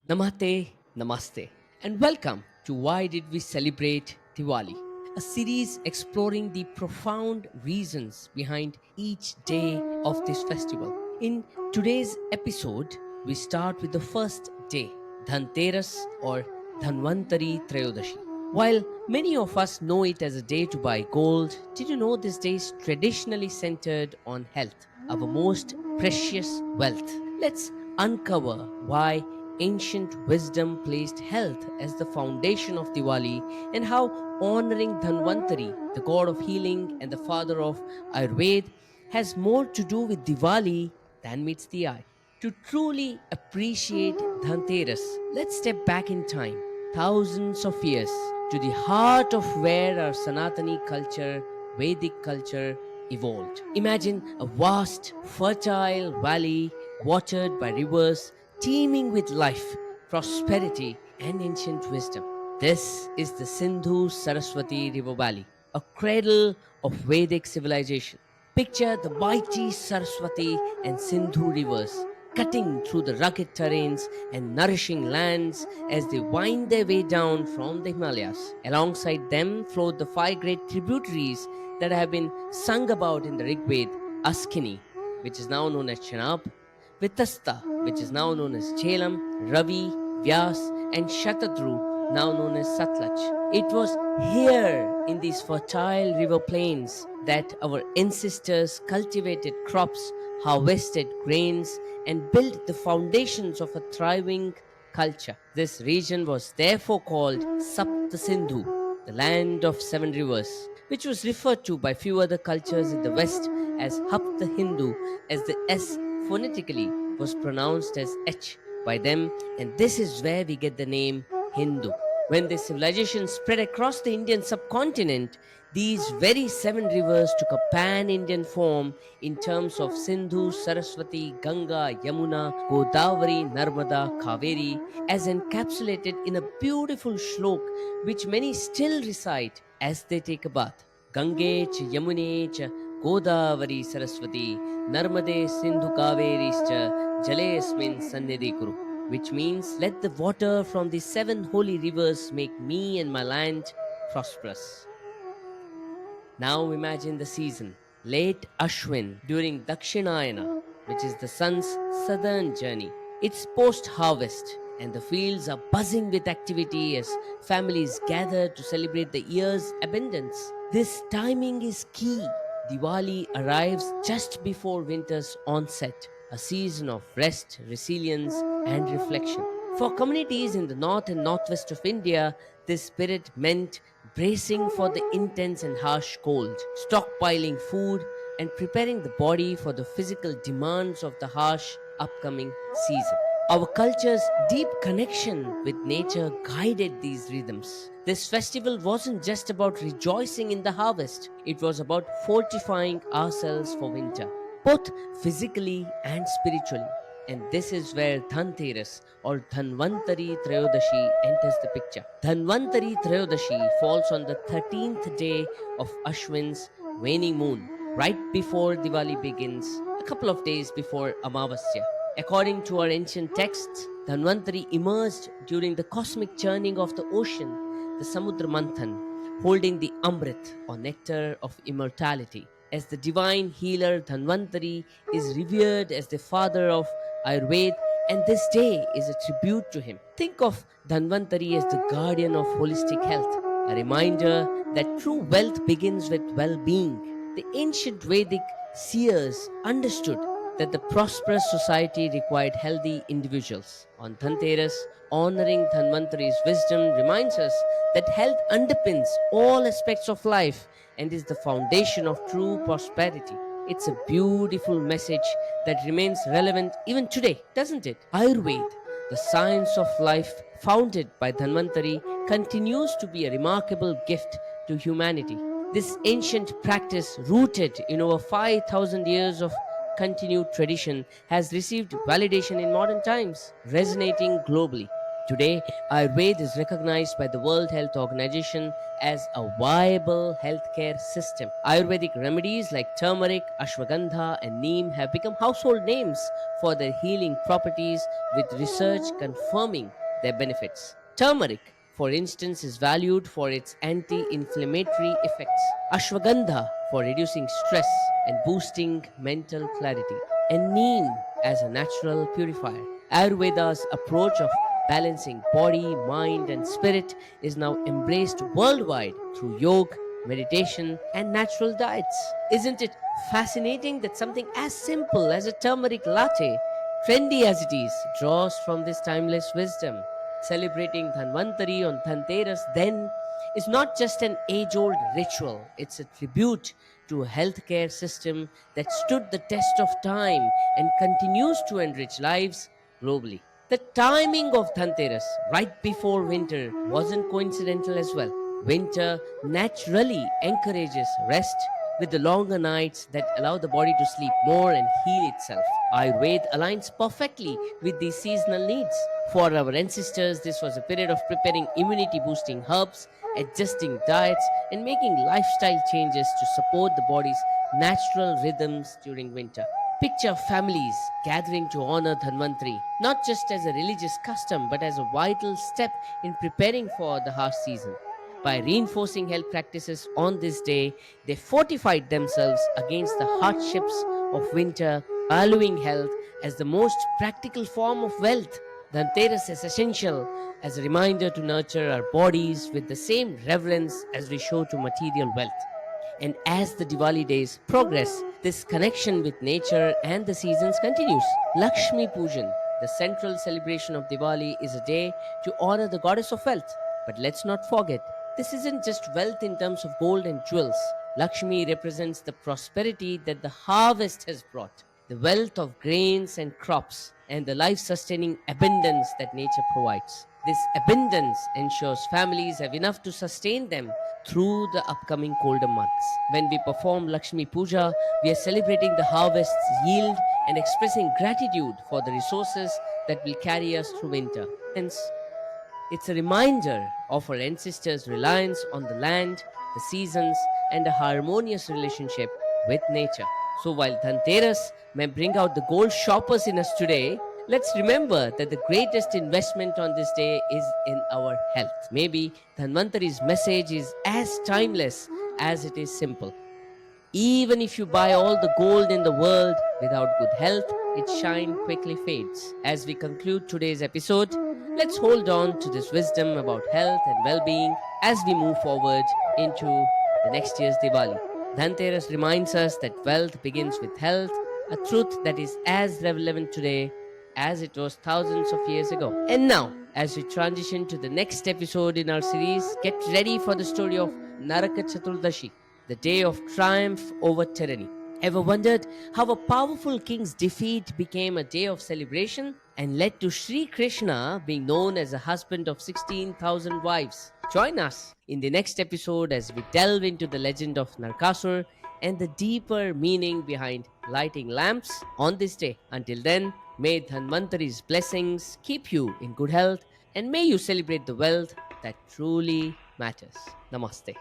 Namaste, Namaste, and welcome to Why Did We Celebrate Diwali? A series exploring the profound reasons behind each day of this festival. In today's episode, we start with the first day, Dhanteras or Dhanvantari Trayodashi. While many of us know it as a day to buy gold, did you know this day is traditionally centered on health, our most precious wealth? Let's uncover why ancient wisdom placed health as the foundation of Diwali and how honoring Dhanvantari, the god of healing and the father of Ayurveda, has more to do with Diwali than meets the eye. To truly appreciate Dhanteras, let's step back in time, thousands of years, to the heart of where our Sanatani culture, Vedic culture, evolved. Imagine a vast, fertile valley watered by rivers teeming with life, prosperity, and ancient wisdom. This is the Sindhu-Saraswati River Valley, a cradle of Vedic civilization. Picture the mighty Saraswati and Sindhu rivers cutting through the rugged terrains and nourishing lands as they wind their way down from the Himalayas. Alongside them flowed the five great tributaries that have been sung about in the Rigveda: Askini, which is now known as Chenab, Vitasta, which is now known as Jhelum, Ravi, Vyas, and Shatadru, now known as Satlaj. It was here in these fertile river plains that our ancestors cultivated crops, harvested grains, and built the foundations of a thriving culture. This region was therefore called Sapta Sindhu, the land of seven rivers, which was referred to by few other cultures in the West as Hapta Hindu, as the S phonetically was pronounced as H by them, and this is where we get the name Hindu. When this civilization spread across the Indian subcontinent, these very seven rivers took a pan Indian form in terms of Sindhu, Saraswati, Ganga, Yamuna, Godavari, Narmada, Kaveri, as encapsulated in a beautiful shlok which many still recite as they take a bath. Gange ch Yamune ch Godavari Saraswati Narmade Sindhu Kaverischa Jalesmin Sannidhi Kuru, which means let the water from the seven holy rivers make me and my land prosperous. Now imagine the season, late Ashwin during Dakshinayana, which is the sun's southern journey. It's post harvest, and the fields are buzzing with activity as families gather to celebrate the year's abundance. This timing is key. Diwali arrives just before winter's onset, a season of rest, resilience, and reflection. For communities in the north and northwest of India, this spirit meant bracing for the intense and harsh cold, stockpiling food, and preparing the body for the physical demands of the harsh upcoming season. Our culture's deep connection with nature guided these rhythms. This festival wasn't just about rejoicing in the harvest, it was about fortifying ourselves for winter, both physically and spiritually. And this is where Dhanteras or Dhanvantari Trayodashi enters the picture. Dhanvantari Trayodashi falls on the 13th day of Ashwin's waning moon, right before Diwali begins, a couple of days before Amavasya. According to our ancient texts, Dhanvantari emerged during the cosmic churning of the ocean, the Samudra Manthan, holding the Amrit or nectar of immortality. As the divine healer, Dhanvantari is revered as the father of Ayurveda, and this day is a tribute to him. Think of Dhanvantari as the guardian of holistic health, a reminder that true wealth begins with well being. The ancient Vedic seers understood that the prosperous society required healthy individuals. On Dhanteras, honoring Dhanvantari's wisdom reminds us that health underpins all aspects of life and is the foundation of true prosperity. It's a beautiful message that remains relevant even today, doesn't it? Ayurveda, the science of life founded by Dhanvantari, continues to be a remarkable gift to humanity. This ancient practice, rooted in over 5,000 years of continued tradition, has received validation in modern times, resonating globally. Today, Ayurveda is recognized by the World Health Organization as a viable healthcare system. Ayurvedic remedies like turmeric, ashwagandha, and neem have become household names for their healing properties, with research confirming their benefits. Turmeric, for instance, is valued for its anti inflammatory effects, ashwagandha for reducing stress and boosting mental clarity, and neem as a natural purifier. Ayurveda's approach of balancing body, mind, and spirit is now embraced worldwide through yoga, meditation, and natural diets. Isn't it fascinating that something as simple as a turmeric latte, trendy as it is, draws from this timeless wisdom? Celebrating Dhanvantari on Dhanteras, then, is not just an age old ritual, it's a tribute to a healthcare system that stood the test of time and continues to enrich lives globally. The timing of Dhanteras, right before winter, wasn't coincidental as well. Winter naturally encourages rest, with the longer nights that allow the body to sleep more and heal itself. Ayurveda aligns perfectly with these seasonal needs. For our ancestors, this was a period of preparing immunity boosting herbs, adjusting diets, and making lifestyle changes to support the body's natural rhythms during winter. Picture families gathering to honor Dhanvantari, not just as a religious custom, but as a vital step in preparing for the harsh season. By reinforcing health practices on this day, they fortified themselves against the hardships of winter, valuing health as the most practical form of wealth. Dhanteras is essential as a reminder to nurture our bodies with the same reverence as we show to material wealth. And as the Diwali days progress, this connection with nature and the seasons continues. Lakshmi Pujan, the central celebration of Diwali, is a day to honor the goddess of wealth. But let's not forget, this isn't just wealth in terms of gold and jewels. Lakshmi represents the prosperity that the harvest has brought, the wealth of grains and crops, and the life sustaining abundance that nature provides. This abundance ensures families have enough to sustain them through the upcoming colder months. When we perform Lakshmi Puja, we are celebrating the harvest's yield and expressing gratitude for the resources that will carry us through winter. Hence, it's a reminder of our ancestors' reliance on the land, the seasons, and a harmonious relationship with nature. So while Dhanteras may bring out the gold shoppers in us today, let's remember that the greatest investment on this day is in our health. Maybe Dhanvantari's message is as timeless as it is simple. Even if you buy all the gold in the world, without good health, its shine quickly fades. As we conclude today's episode, let's hold on to this wisdom about health and well being as we move forward into the next year's Diwali. Dhanteras reminds us that wealth begins with health, a truth that is as relevant today as it was thousands of years ago. And now, as we transition to the next episode in our series, get ready for the story of Naraka Chaturdashi, the day of triumph over tyranny. Ever wondered how a powerful king's defeat became a day of celebration and led to Sri Krishna being known as a husband of 16,000 wives? Join us in the next episode as we delve into the legend of Narkasur and the deeper meaning behind lighting lamps on this day. Until then, may Dhanvantari's blessings keep you in good health and may you celebrate the wealth that truly matters. Namaste.